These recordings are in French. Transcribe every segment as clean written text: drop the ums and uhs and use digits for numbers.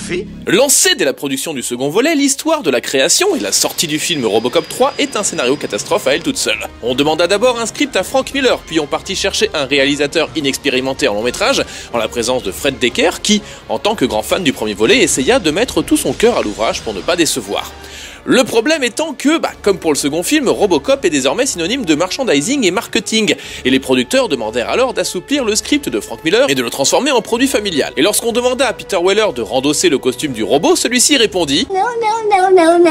fait? Lancée dès la production du second volet, l'histoire de la création et la sortie du film Robocop 3 est un scénario catastrophe à elle toute seule. On demanda d'abord un script à Frank Miller, puis on partit chercher un réalisateur inexpérimenté en long métrage, en la présence de Fred Decker, qui, en tant que grand fan du premier volet, essaya de mettre tout son cœur à l'ouvrage pour ne pas décevoir. Le problème étant que, comme pour le second film, Robocop est désormais synonyme de merchandising et marketing, et les producteurs demandèrent alors d'assouplir le script de Frank Miller et de le transformer en produit familial. Et lorsqu'on demanda à Peter Weller de rendosser le costume du robot, celui-ci répondit « Non.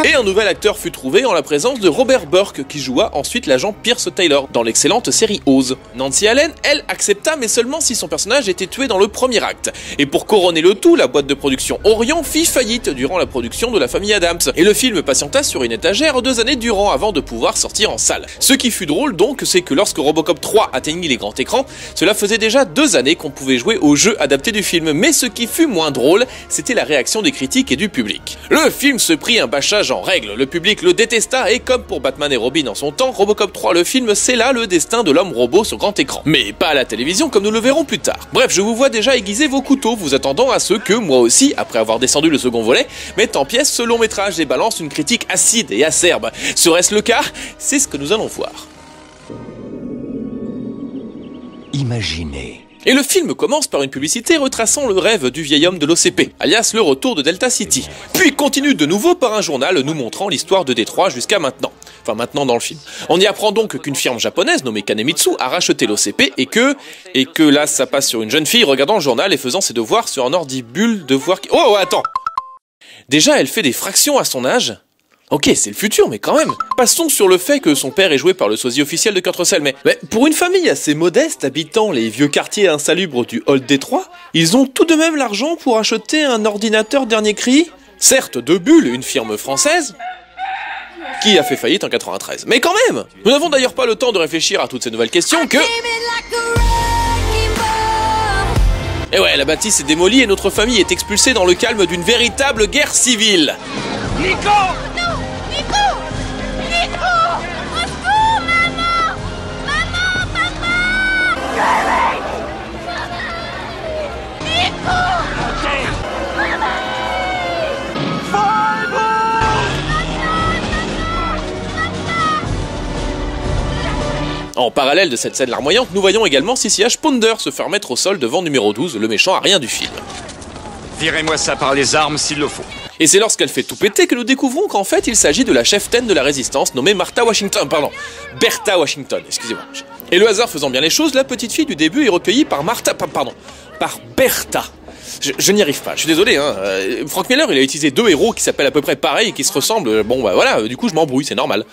Et un nouvel acteur fut trouvé en la présence de Robert Burke, qui joua ensuite l'agent Pierce Taylor dans l'excellente série Oz. Nancy Allen, elle, accepta, mais seulement si son personnage était tué dans le premier acte. Et pour couronner le tout, la boîte de production Orion fit faillite durant la production de La Famille Adams, et le film patienta sur une étagère 2 années durant avant de pouvoir sortir en salle. Ce qui fut drôle donc, c'est que lorsque Robocop 3 atteignit les grands écrans, cela faisait déjà 2 années qu'on pouvait jouer au jeu adapté du film, mais ce qui fut moins drôle, c'était la réaction des critiques et du public. Le film se prit un bâchage en règle, le public le détesta, et comme pour Batman et Robin en son temps, Robocop 3 le film scella le destin de l'homme robot sur grand écran. Mais pas à la télévision comme nous le verrons plus tard. Bref, je vous vois déjà aiguiser vos couteaux, vous attendant à ce que, moi aussi, après avoir descendu le second volet, mette en pièces ce long métrage et balance une critique acide et acerbe. Serait-ce le cas? C'est ce que nous allons voir. Imaginez. Et le film commence par une publicité retraçant le rêve du vieil homme de l'OCP, alias le retour de Delta City. Puis continue de nouveau par un journal nous montrant l'histoire de Détroit jusqu'à maintenant. Enfin maintenant dans le film. On y apprend donc qu'une firme japonaise nommée Kanemitsu a racheté l'OCP et que là ça passe sur une jeune fille regardant le journal et faisant ses devoirs sur un ordibule de voir... Oh attends! Déjà elle fait des fractions à son âge. Ok, c'est le futur, mais quand même. Passons sur le fait que son père est joué par le sosie officiel de Kurt Russell, mais pour une famille assez modeste habitant les vieux quartiers insalubres du Old Détroit, ils ont tout de même l'argent pour acheter un ordinateur dernier cri. Certes, de Bull, une firme française, qui a fait faillite en 93. Mais quand même! Nous n'avons d'ailleurs pas le temps de réfléchir à toutes ces nouvelles questions que... Et ouais, la bâtisse est démolie et notre famille est expulsée dans le calme d'une véritable guerre civile. Nico! Au secours, maman! Maman, papa! Nico! En parallèle de cette scène larmoyante, nous voyons également CCH Pounder se faire mettre au sol devant numéro 12, le méchant à rien du film. Virez-moi ça par les armes s'il le faut. Et c'est lorsqu'elle fait tout péter que nous découvrons qu'en fait il s'agit de la cheftaine de la résistance nommée Bertha Washington, excusez-moi. Et le hasard faisant bien les choses, la petite fille du début est recueillie par Bertha. Je n'y arrive pas, je suis désolé, hein. Frank Miller il a utilisé 2 héros qui s'appellent à peu près pareil et qui se ressemblent, voilà, du coup je m'embrouille, c'est normal.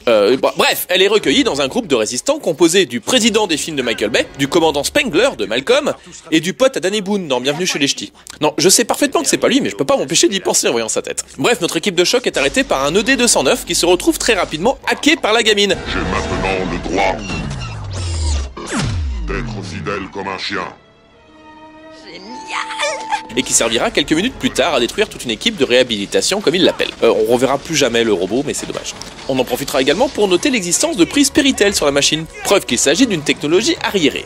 Bref, elle est recueillie dans un groupe de résistants composé du président des films de Michael Bay, du commandant Spengler de Malcolm, et du pote à Danny Boone dans Bienvenue chez les Ch'tis. Non, je sais parfaitement que c'est pas lui, mais je peux pas m'empêcher d'y penser en voyant sa tête. Bref, notre équipe de choc est arrêtée par un ED-209 qui se retrouve très rapidement hacké par la gamine. J'ai maintenant le droit d'être fidèle comme un chien. Et qui servira quelques minutes plus tard à détruire toute une équipe de réhabilitation comme il l'appelle. On reverra plus jamais le robot, mais c'est dommage. On en profitera également pour noter l'existence de prises Péritel sur la machine, preuve qu'il s'agit d'une technologie arriérée.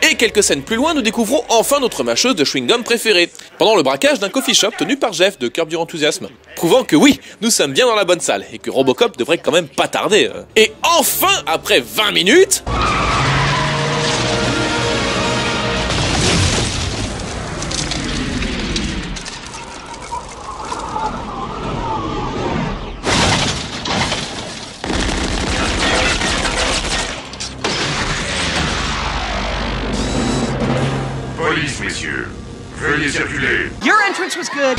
Et quelques scènes plus loin, nous découvrons enfin notre mâcheuse de chewing-gum préférée, pendant le braquage d'un coffee shop tenu par Jeff de Curb Your Enthusiasm, prouvant que oui, nous sommes bien dans la bonne salle, et que Robocop devrait quand même pas tarder. Et enfin, après 20 minutes... Police, messieurs. Veuillez circuler. Your entrance was good.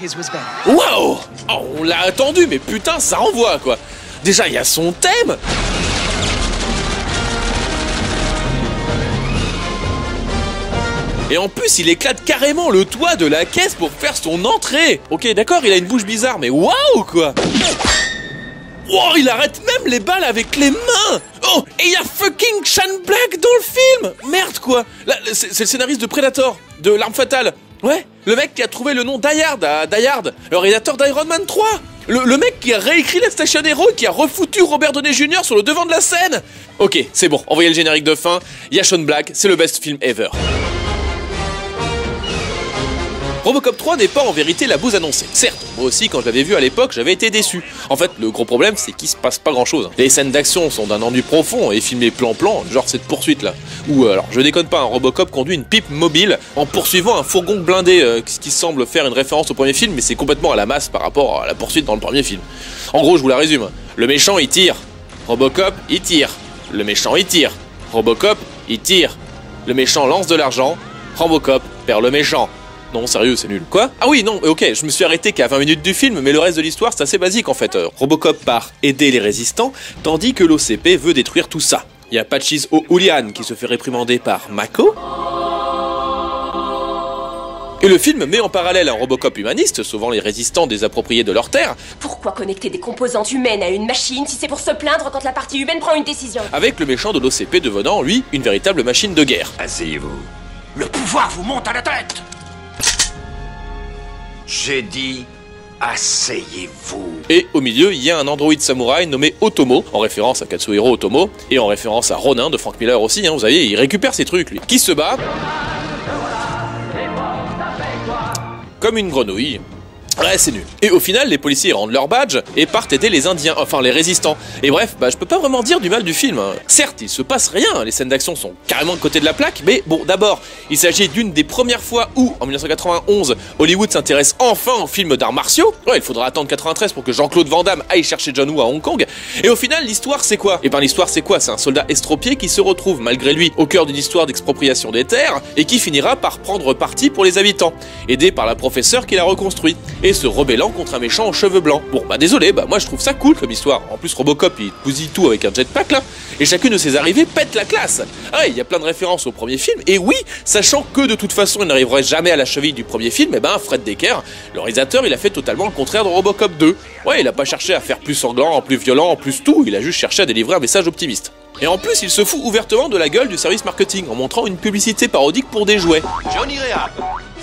His was better. Wow! Oh, on l'a attendu, mais putain, ça envoie, quoi. Déjà, il y a son thème. Et en plus, il éclate carrément le toit de la caisse pour faire son entrée. Ok, d'accord, il a une bouche bizarre, mais waouh, quoi. Wow, il arrête même les balles avec les mains. Oh, et il y a fucking Shane Black dans le film. Merde, quoi. Là, c'est le scénariste de Predator, de L'Arme Fatale. Ouais, le mec qui a trouvé le nom Die Hard à Die Hard, le réalisateur d'Iron Man 3. Le mec qui a réécrit Let's Station Hero et qui a refoutu Robert Downey Jr. sur le devant de la scène. Ok, c'est bon, envoyez le générique de fin. Il y a Shane Black, c'est le best film ever. Robocop 3 n'est pas en vérité la bouse annoncée. Certes, moi aussi quand je l'avais vu à l'époque, j'avais été déçu. En fait, le gros problème c'est qu'il se passe pas grand chose. Les scènes d'action sont d'un ennui profond et filmées plan-plan, genre cette poursuite là. Où, alors je déconne pas, un Robocop conduit une pipe mobile en poursuivant un fourgon blindé, ce qui semble faire une référence au premier film, mais c'est complètement à la masse par rapport à la poursuite dans le premier film. En gros, je vous la résume. Le méchant il tire. Robocop il tire. Le méchant il tire. Robocop il tire. Le méchant lance de l'argent. Robocop perd le méchant. Non, sérieux, c'est nul. Quoi? Ah oui, non, ok, je me suis arrêté qu'à 20 minutes du film, mais le reste de l'histoire, c'est assez basique en fait. Robocop part aider les résistants, tandis que l'OCP veut détruire tout ça. Il y a Patches O'Houlihan qui se fait réprimander par Mako. Et le film met en parallèle un Robocop humaniste, sauvant les résistants désappropriés de leur terre. Pourquoi connecter des composantes humaines à une machine si c'est pour se plaindre quand la partie humaine prend une décision? Avec le méchant de l'OCP devenant, lui, une véritable machine de guerre. Asseyez-vous. Le pouvoir vous monte à la tête! J'ai dit, asseyez-vous. Et au milieu, il y a un androïde samouraï nommé Otomo, en référence à Katsuhiro Otomo, et en référence à Ronin de Frank Miller aussi, vous savez, il récupère ses trucs lui, qui se bat comme une grenouille. Ouais, c'est nul. Et au final, les policiers rendent leur badge et partent aider les Indiens, enfin les résistants. Et bref, je peux pas vraiment dire du mal du film. Certes, il se passe rien, les scènes d'action sont carrément de côté de la plaque, mais bon, d'abord, il s'agit d'une des premières fois où, en 1991, Hollywood s'intéresse enfin aux films d'arts martiaux. Ouais, il faudra attendre 93 pour que Jean-Claude Van Damme aille chercher John Woo à Hong Kong. Et au final, l'histoire c'est quoi? Et ben l'histoire c'est quoi? C'est un soldat estropié qui se retrouve, malgré lui, au cœur d'une histoire d'expropriation des terres, et qui finira par prendre parti pour les habitants, aidé par la professeure qui l'a reconstruit. Et se rebellant contre un méchant aux cheveux blancs. Bon, désolé, moi je trouve ça cool comme histoire. En plus, Robocop il bousille tout avec un jetpack là, et chacune de ses arrivées pète la classe. Ah ouais, il y a plein de références au premier film, et oui, sachant que de toute façon il n'arriverait jamais à la cheville du premier film, Fred Decker, le réalisateur, il a fait totalement le contraire de Robocop 2. Ouais, il a pas cherché à faire plus sanglant, plus violent, plus tout, il a juste cherché à délivrer un message optimiste. Et en plus, il se fout ouvertement de la gueule du service marketing en montrant une publicité parodique pour des jouets. Johnny Rehab.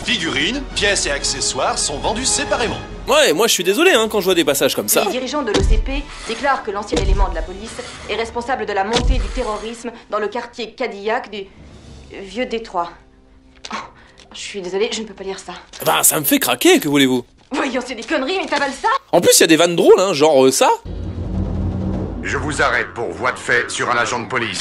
Figurines, pièces et accessoires sont vendus séparément. Ouais, moi je suis désolé quand je vois des passages comme ça. Les dirigeants de l'OCP déclarent que l'ancien élément de la police est responsable de la montée du terrorisme dans le quartier Cadillac du Vieux Détroit. Oh, je suis désolée, je ne peux pas lire ça. Ça me fait craquer, que voulez-vous? Voyons, c'est des conneries, mais t'avales ça? En plus, il y a des vannes drôles, genre ça. Je vous arrête pour voie de fait sur un agent de police.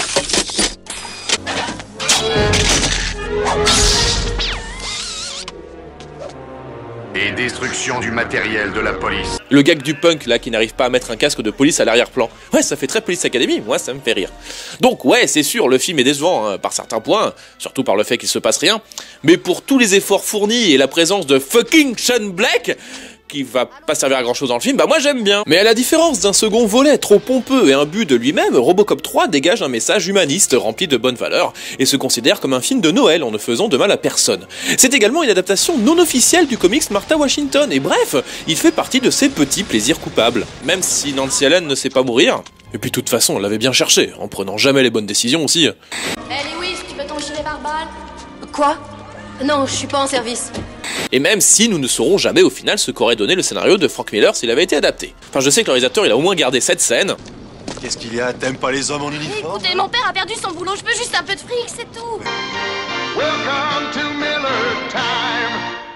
Et destruction du matériel de la police. Le gag du punk là qui n'arrive pas à mettre un casque de police à l'arrière-plan. Ouais, ça fait très Police Academy, moi ça me fait rire. Donc ouais, c'est sûr, le film est décevant par certains points, surtout par le fait qu'il se passe rien, mais pour tous les efforts fournis et la présence de fucking Sean Black, qui va pas servir à grand chose dans le film, moi j'aime bien. Mais à la différence d'un second volet trop pompeux et imbu de lui-même, Robocop 3 dégage un message humaniste rempli de bonnes valeurs et se considère comme un film de Noël en ne faisant de mal à personne. C'est également une adaptation non officielle du comics Martha Washington et bref, il fait partie de ses petits plaisirs coupables. Même si Nancy Allen ne sait pas mourir, et puis de toute façon on l'avait bien cherché, en prenant jamais les bonnes décisions aussi. Lewis, tu veux ton gilet pare-balles? Quoi? Non, je suis pas en service. Et même si nous ne saurons jamais au final ce qu'aurait donné le scénario de Frank Miller s'il avait été adapté. Je sais que le réalisateur il a au moins gardé cette scène. Qu'est-ce qu'il y a? T'aimes pas les hommes en uniforme? Écoutez, mon père a perdu son boulot, je veux juste un peu de fric, c'est tout. Welcome to Miller time.